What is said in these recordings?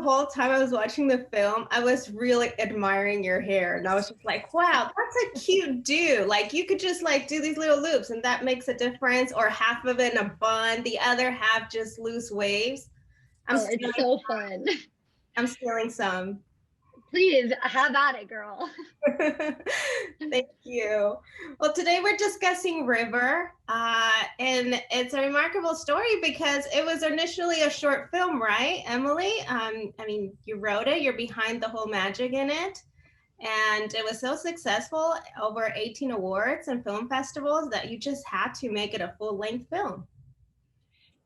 whole time I was watching the film, I was really admiring your hair. And I was just like, wow, that's a cute do. Like you could just like do these little loops and that makes a difference. Or half of it in a bun, the other half just loose waves. It's so fun. I'm stealing some. Please have at it, girl. Thank you. Well, today we're discussing River, and it's a remarkable story because it was initially a short film, right, Emily? I mean, you wrote it, you're behind the whole magic in it, and it was so successful, over 18 awards and film festivals, that you just had to make it a full-length film.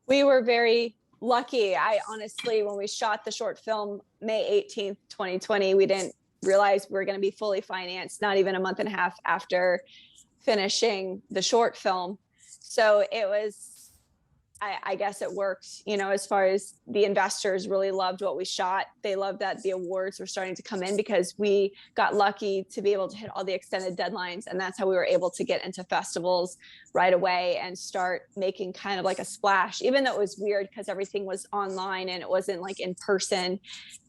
We were very lucky. I honestly, when we shot the short film, May 18th, 2020, we didn't realize we were going to be fully financed, not even a month and a half after finishing the short film. So it was, I guess it worked, you know, as far as the investors really loved what we shot. They loved that the awards were starting to come in because we got lucky to be able to hit all the extended deadlines. And that's how we were able to get into festivals right away and start making kind of like a splash, even though it was weird because everything was online and it wasn't like in person.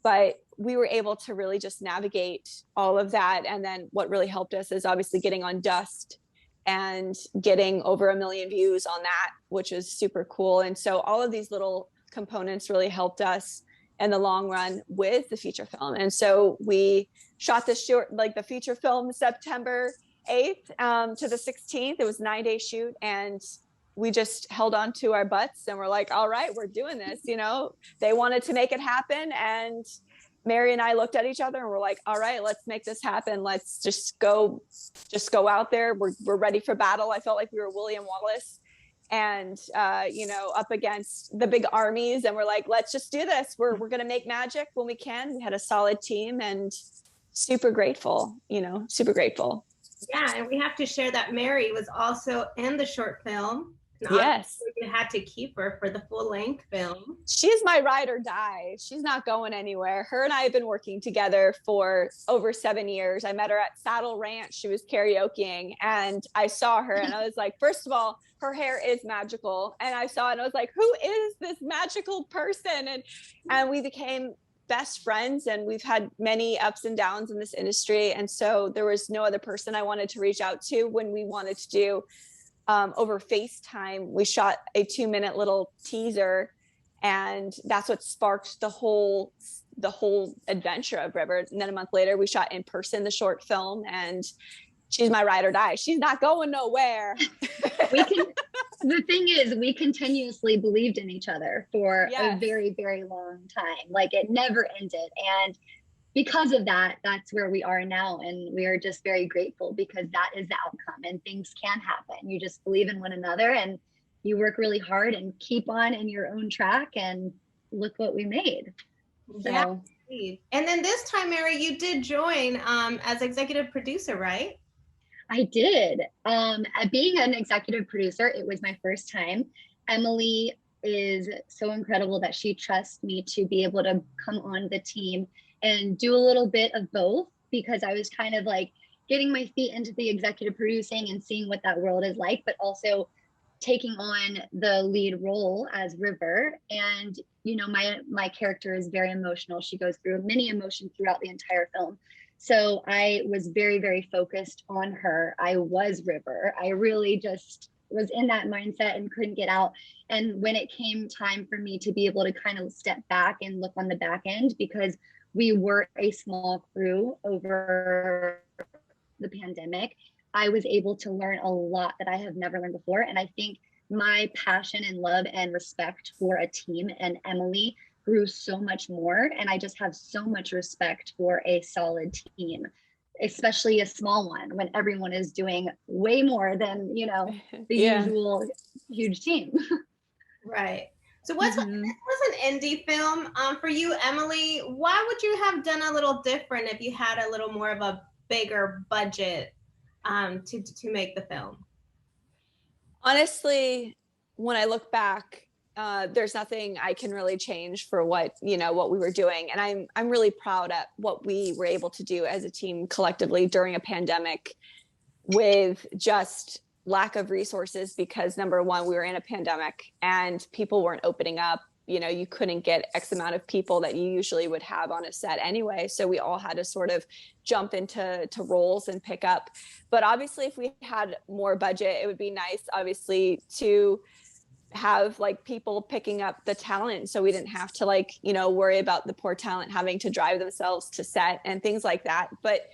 But we were able to really just navigate all of that. And then what really helped us is obviously getting on Dust and getting over 1 million views on that, which is super cool. And so all of these little components really helped us in the long run with the feature film. And so we shot the short, like the feature film, September 8th to the 16th. It was a 9-day shoot, and we just held on to our butts and we're like, all right, we're doing this. You know, they wanted to make it happen, and Mary and I looked at each other and we're like, all right, let's make this happen. Let's just go out there. We're ready for battle. I felt like we were William Wallace and, you know, up against the big armies. And we're like, let's just do this. We're going to make magic when we can. We had a solid team and super grateful, you know, super grateful. Yeah. And we have to share that Mary was also in the short film. Yes. You had to keep her for the full length film. She's my ride or die. She's not going anywhere. Her and I have been working together for over 7 years. I met her at Saddle Ranch. She was karaokeing and I saw her and I was like, first of all, her hair is magical. And I saw it and I was like, who is this magical person? And we became best friends, and we've had many ups and downs in this industry. And so there was no other person I wanted to reach out to when we wanted to do over FaceTime. We shot a 2-minute little teaser, and that's what sparked the whole adventure of River. And then a month later, we shot in person the short film, and she's my ride or die. She's not going nowhere. The thing is, we continuously believed in each other for a very, very long time. Like it never ended. And because of that, that's where we are now. And we are just very grateful because that is the outcome and things can happen. You just believe in one another and you work really hard and keep on in your own track, and look what we made. So. Yeah. And then this time, Mary, you did join as executive producer, right? I did. Being an executive producer, it was my first time. Emily is so incredible that she trusts me to be able to come on the team and do a little bit of both, because I was kind of like getting my feet into the executive producing and seeing what that world is like, but also taking on the lead role as River. And, you know, my character is very emotional. She goes through many emotions throughout the entire film. So I was very, very focused on her. I was River. I really just was in that mindset and couldn't get out. And when it came time for me to be able to kind of step back and look on the back end, because we were a small crew over the pandemic, I was able to learn a lot that I have never learned before. And I think my passion and love and respect for a team and Emily grew so much more. And I just have so much respect for a solid team, especially a small one, when everyone is doing way more than, you know, the usual huge team. Right. So this was an indie film for you, Emily. Why would you have done a little different if you had a little more of a bigger budget to make the film? Honestly, when I look back, there's nothing I can really change for what we were doing. And I'm really proud at what we were able to do as a team collectively during a pandemic with just lack of resources, because number one, we were in a pandemic and people weren't opening up. you know, you couldn't get X amount of people that you usually would have on a set anyway. So we all had to sort of jump into roles and pick up. But obviously, if we had more budget, it would be nice, obviously, to have like people picking up the talent, so we didn't have to, like, you know, worry about the poor talent having to drive themselves to set and things like that. But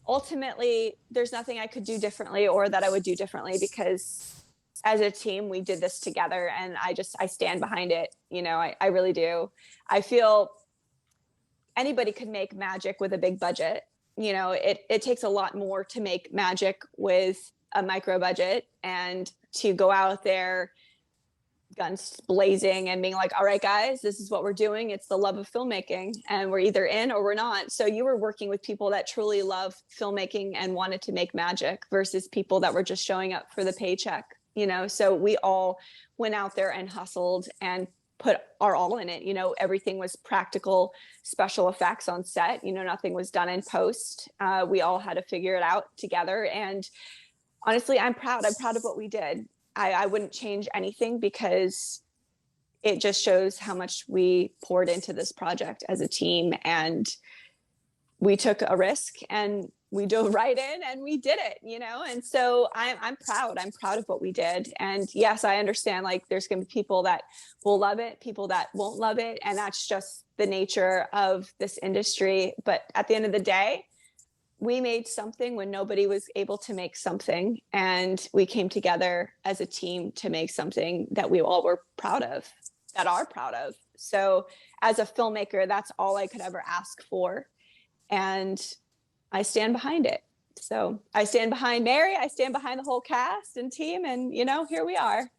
ultimately, there's nothing I could do differently or that I would do differently, because as a team, we did this together, and I stand behind it. You know, I really do. I feel anybody could make magic with a big budget. You know, it takes a lot more to make magic with a micro budget, and to go out there guns blazing and being like, all right, guys, this is what we're doing. It's the love of filmmaking, and we're either in or we're not. So you were working with people that truly love filmmaking and wanted to make magic, versus people that were just showing up for the paycheck, you know? So we all went out there and hustled and put our all in it. You know, everything was practical special effects on set. You know, nothing was done in post. We all had to figure it out together. And honestly, I'm proud of what we did. I wouldn't change anything, because it just shows how much we poured into this project as a team, and we took a risk and we dove right in and we did it, you know? And so I'm proud of what we did. And yes, I understand, like, there's going to be people that will love it, people that won't love it. And that's just the nature of this industry. But at the end of the day, we made something when nobody was able to make something, and we came together as a team to make something that we all were proud of, that are proud of. So as a filmmaker, that's all I could ever ask for. And I stand behind it. So I stand behind Mary, I stand behind the whole cast and team, and, you know, here we are.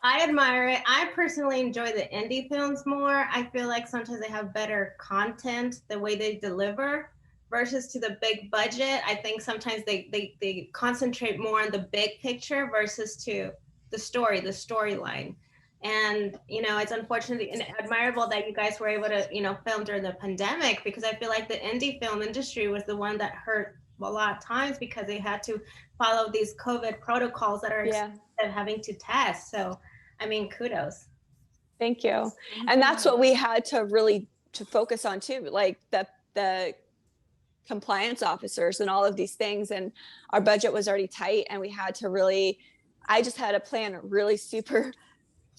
I admire it. I personally enjoy the indie films more. I feel like sometimes they have better content, the way they deliver, versus to the big budget. I think sometimes they concentrate more on the big picture versus to the storyline. And, you know, it's unfortunate and admirable that you guys were able to, you know, film during the pandemic, because I feel like the indie film industry was the one that hurt a lot of times, because they had to follow these COVID protocols that are expensive, having to test. So, I mean, kudos. Thank you. And that's what we had to really to focus on too, like the compliance officers and all of these things. And our budget was already tight, and we had to really, I just had to plan really super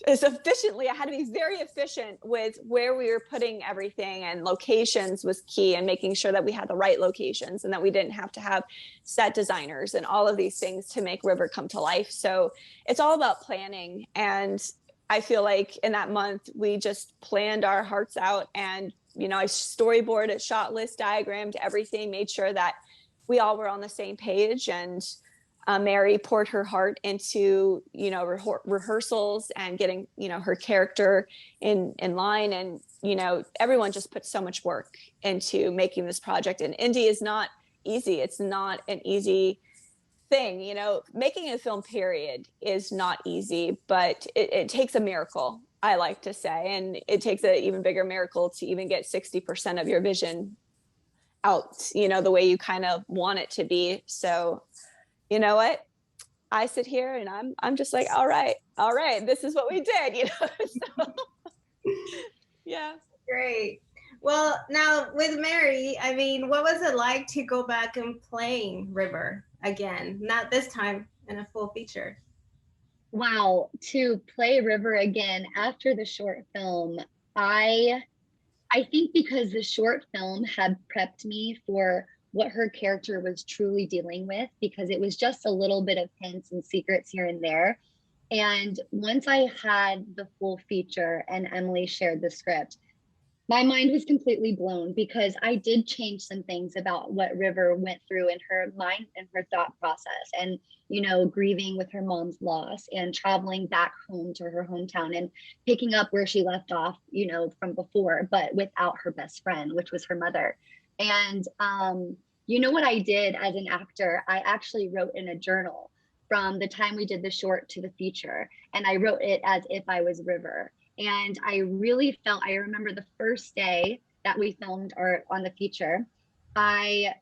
as efficiently. I had to be very efficient with where we were putting everything, and locations was key, and making sure that we had the right locations and that we didn't have to have set designers and all of these things to make River come to life. So it's all about planning. And I feel like in that month, we just planned our hearts out, and, you know, I storyboarded, shot list, diagrammed everything, made sure that we all were on the same page. And Mary poured her heart into, you know, rehearsals and getting, you know, her character in line. And, you know, everyone just put so much work into making this project. And indie is not easy. It's not an easy thing. You know, making a film, period, is not easy, but it takes a miracle, I like to say. And it takes an even bigger miracle to even get 60% of your vision out, you know, the way you kind of want it to be. So, you know what? I sit here and I'm just like, all right, this is what we did, you know? So, yeah. Great. Well, now with Mary, I mean, what was it like to go back and playing River again? Not this time in a full feature. Wow, to play River again after the short film, I think because the short film had prepped me for what her character was truly dealing with, because it was just a little bit of hints and secrets here and there. And once I had the full feature and Emily shared the script, my mind was completely blown, because I did change some things about what River went through in her mind and her thought process, and, you know, grieving with her mom's loss and traveling back home to her hometown and picking up where she left off, you know, from before, but without her best friend, which was her mother. And you know what I did as an actor? I actually wrote in a journal from the time we did the short to the feature, and I wrote it as if I was River. And I really felt, I remember the first day that we filmed on the feature, I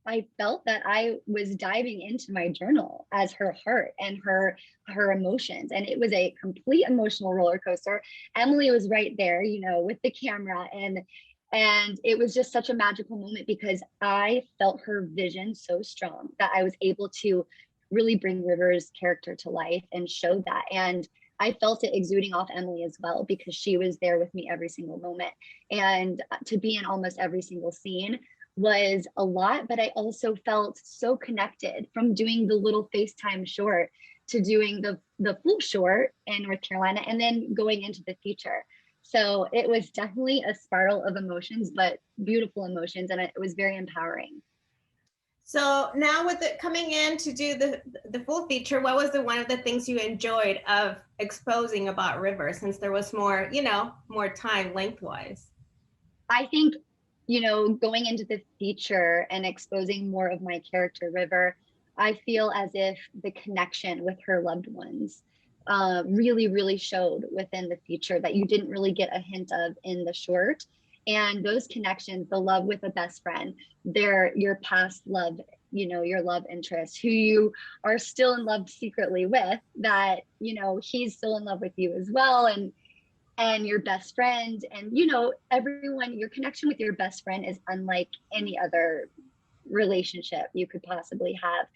I felt that I was diving into my journal as her heart and her emotions. And it was a complete emotional roller coaster. Emily was right there, you know, with the camera, and it was just such a magical moment because I felt her vision so strong that I was able to really bring River's character to life and show that. And I felt it exuding off Emily as well, because she was there with me every single moment. And to be in almost every single scene was a lot, but I also felt so connected, from doing the little FaceTime short to doing the full short in North Carolina and then going into the feature. So it was definitely a spiral of emotions, but beautiful emotions. And it was very empowering. So now with it coming in to do the full feature, what was one of the things you enjoyed of exposing about River, since there was more, you know, more time lengthwise? I think, you know, going into the feature and exposing more of my character, River, I feel as if the connection with her loved ones really, really showed within the feature that you didn't really get a hint of in the short. And those connections, the love with a best friend, your past love, you know, your love interest, who you are still in love secretly with, that, you know, he's still in love with you as well. And your best friend, and, you know, everyone, your connection with your best friend is unlike any other relationship you could possibly have.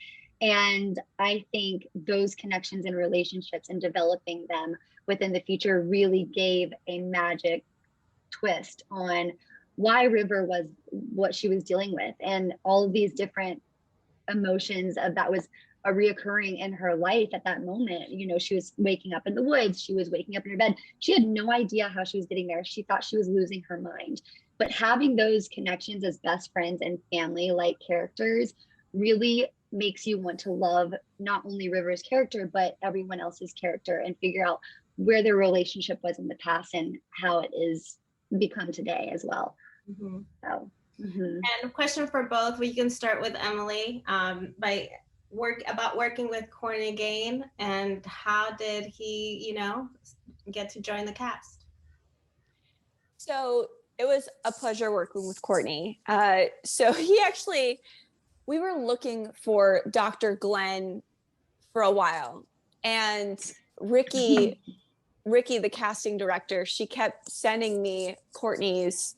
And I think those connections and relationships and developing them within the feature really gave a magic twist on why River was what she was dealing with, and all of these different emotions of that was a reoccurring in her life at that moment. You know, she was waking up in the woods, she was waking up in her bed, she had no idea how she was getting there, she thought she was losing her mind. But having those connections as best friends and family like characters really makes you want to love not only River's character but everyone else's character, and figure out where their relationship was in the past and how it is become today as well. Mm-hmm. So and a question for both. We can start with Emily, about working with Courtney again, and how did he, you know, get to join the cast? So it was a pleasure working with Courtney. So we were looking for Dr. Glenn for a while, and Ricky, the casting director, she kept sending me Courtney's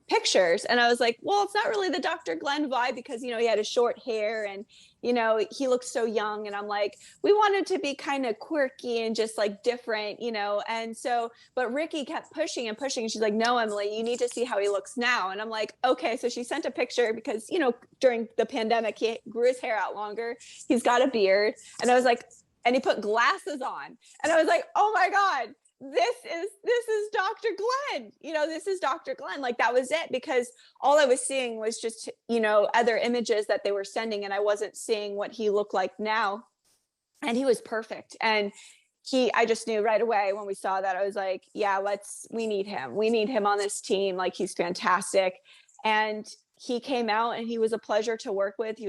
pictures, and I was like, well, it's not really the Dr. Glenn vibe, because, you know, he had his short hair and, you know, he looked so young, and I'm like, we wanted to be kind of quirky and just like different, you know. And so, but Ricky kept pushing and pushing, and she's like, no, Emily, you need to see how he looks now. And I'm like, okay. So she sent a picture, because, you know, during the pandemic he grew his hair out longer, he's got a beard, and I was like, and he put glasses on, and I was like, oh my God, this is Dr. Glenn, you know, this is Dr. Glenn. Like, that was it, because all I was seeing was just, you know, other images that they were sending, and I wasn't seeing what he looked like now. And he was perfect. And I just knew right away when we saw that, I was like, yeah, we need him on this team. Like, he's fantastic. And he came out, and he was a pleasure to work with. He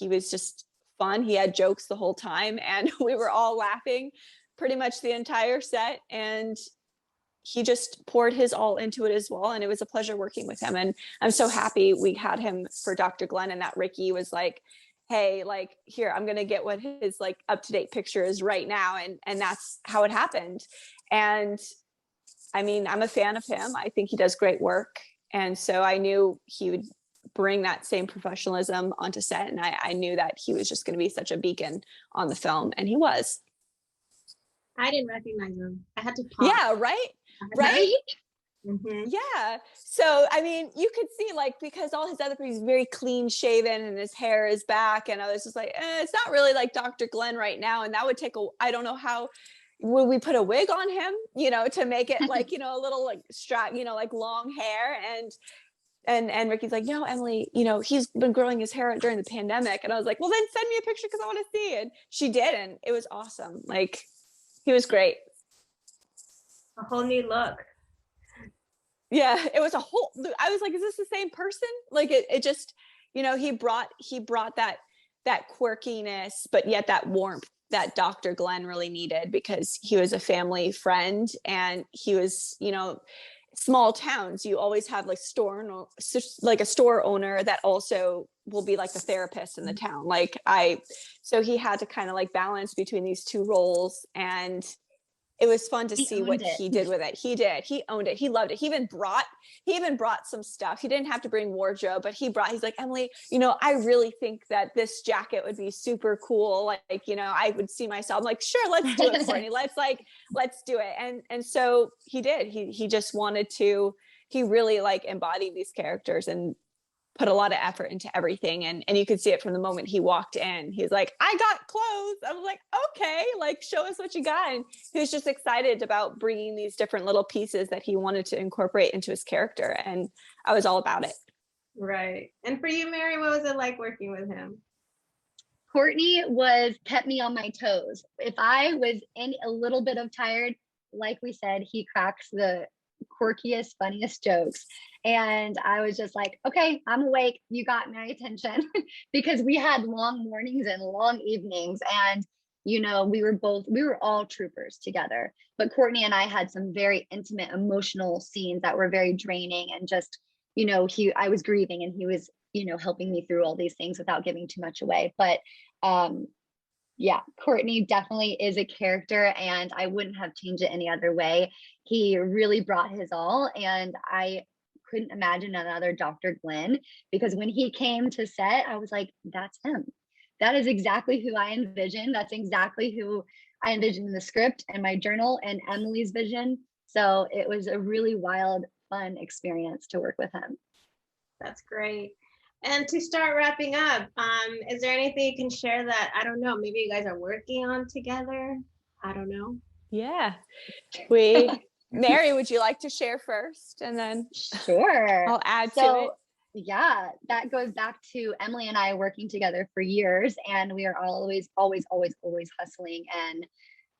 was just fun. He had jokes the whole time, and we were all laughing pretty much the entire set, and he just poured his all into it as well. And it was a pleasure working with him, and I'm so happy we had him for Dr. Glenn, and that Ricky was like, hey, like, here, I'm gonna get what his like up-to-date picture is right now. And that's how it happened. And I mean, I'm a fan of him. I think he does great work, and so I knew he would bring that same professionalism onto set, and I knew that he was just going to be such a beacon on the film, and he was. I didn't recognize him. I had to pause. Yeah, right. Mm-hmm. Yeah. So I mean, you could see, like, because all his other he's very clean shaven, and his hair is back, and I was just like, it's not really like Dr. Glenn right now. And that would take I don't know how would we put a wig on him, you know, to make it like, you know, a little like strap, you know, like long hair. And Ricky's like, no, Emily, you know, he's been growing his hair out during the pandemic. And I was like, well, then send me a picture, because I want to see it. And she did, and it was awesome. Like, he was great. A whole new look. Yeah, it was I was like, is this the same person? Like, it just, you know, he brought that quirkiness, but yet that warmth that Dr. Glenn really needed, because he was a family friend, and he was, you know, small towns, you always have like a store owner that also will be like the therapist in the town. So he had to kind of like balance between these two roles, and it was fun to see what he did with it. He owned it. He loved it. He even brought some stuff. He didn't have to bring wardrobe, but he's like, Emily, I really think that this jacket would be super cool. Like, I would see myself. I'm like, sure, let's do it, Courtney. Let's do it. And so he did. He just wanted to, he really like embodied these characters and put a lot of effort into everything. And you could see it from the moment he walked in. He's like, I got clothes. I was like, okay, like, show us what you got. And he was just excited about bringing these different little pieces that he wanted to incorporate into his character. And I was all about it. Right. And for you, Mary, what was it like working with him? Courtney kept me on my toes. If I was in a little bit of tired, like we said, he cracks the quirkiest, funniest jokes. And I was just like, okay, I'm awake. You got my attention. Because we had long mornings and long evenings. And, we were all troopers together. But Courtney and I had some very intimate, emotional scenes that were very draining. And just, I was grieving and he was, helping me through all these things without giving too much away. But yeah, Courtney definitely is a character, and I wouldn't have changed it any other way. He really brought his all, and I couldn't imagine another Dr. Glenn, because when he came to set, I was like, that's him. That is exactly who I envisioned. That's exactly who I envisioned in the script and my journal and Emily's vision. So it was a really wild, fun experience to work with him. That's great. And to start wrapping up, is there anything you can share that, I don't know, maybe you guys are working on together? I don't know. Yeah. Mary, would you like to share first? And then sure, I'll add to it. Yeah, that goes back to Emily and I working together for years, and we are always hustling and,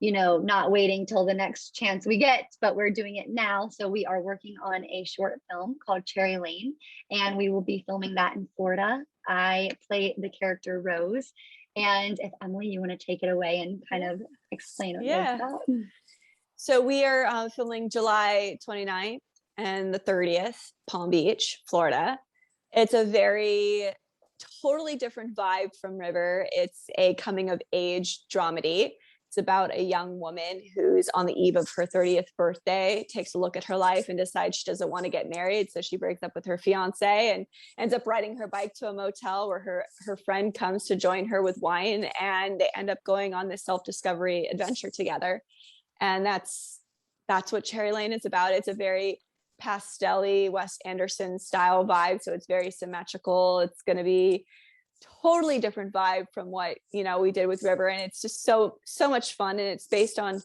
not waiting till the next chance we get, but we're doing it now. So we are working on a short film called Cherry Lane, and we will be filming that in Florida. I play the character Rose. And if Emily, you want to take it away and kind of explain what it's about. So we are filming July 29th and the 30th, Palm Beach, Florida. It's a totally different vibe from River. It's a coming of age dramedy. It's about a young woman who's on the eve of her 30th birthday, takes a look at her life and decides she doesn't want to get married. So she breaks up with her fiance and ends up riding her bike to a motel where her friend comes to join her with wine, and they end up going on this self-discovery adventure together. And that's what Cherry Lane is about. It's a very pastel-y Wes Anderson style vibe. So it's very symmetrical. It's going to be totally different vibe from what we did with River, and it's just so much fun, and it's based on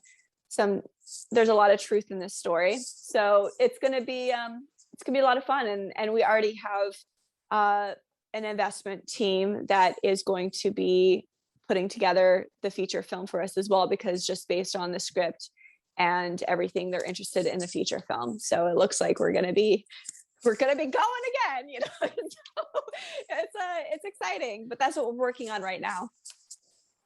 there's a lot of truth in this story, so it's gonna be a lot of fun, and we already have an investment team that is going to be putting together the feature film for us as well, because just based on the script and everything, they're interested in the feature film. So it looks like we're gonna be going again, so it's exciting, but that's what we're working on right now.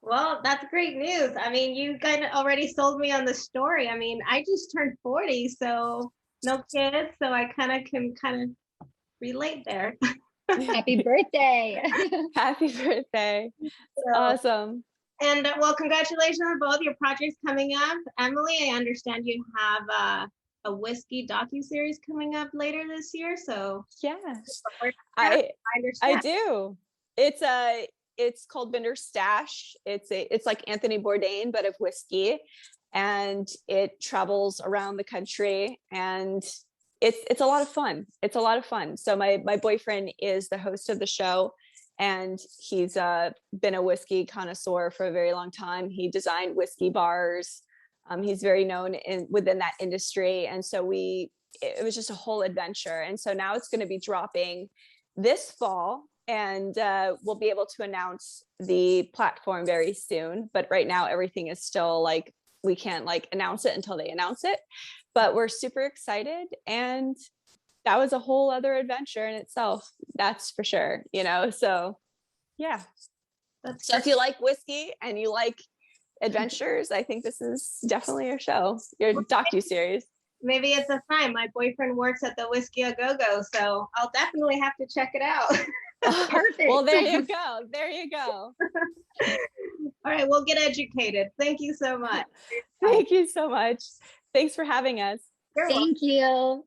Well, that's great news. I mean, you kind of already sold me on the story. I mean, I just turned 40, so no kids, so I can relate there. Happy birthday. Happy birthday. So, awesome. And well, congratulations on both your projects coming up. Emily, I understand you have a whiskey docuseries coming up later this year, so yes, I do. It's called Binder's Stash. It's like Anthony Bourdain but of whiskey, and it travels around the country, and it's a lot of fun. So my boyfriend is the host of the show, and he's been a whiskey connoisseur for a very long time. He designed whiskey bars. He's very known within that industry. And so it was just a whole adventure. And so now it's going to be dropping this fall, and we'll be able to announce the platform very soon. But right now, everything is still like, we can't announce it until they announce it, but we're super excited. And that was a whole other adventure in itself. That's for sure. So yeah. So if you like whiskey and you like adventures, I think this is definitely your show, your docuseries. maybe it's a sign. My boyfriend works at the Whiskey A Go Go, so I'll definitely have to check it out. Perfect. Well, there you go. There you go. All right, we'll get educated. Thank you so much. Thank you so much. Thanks for having us. You're welcome. Thank you.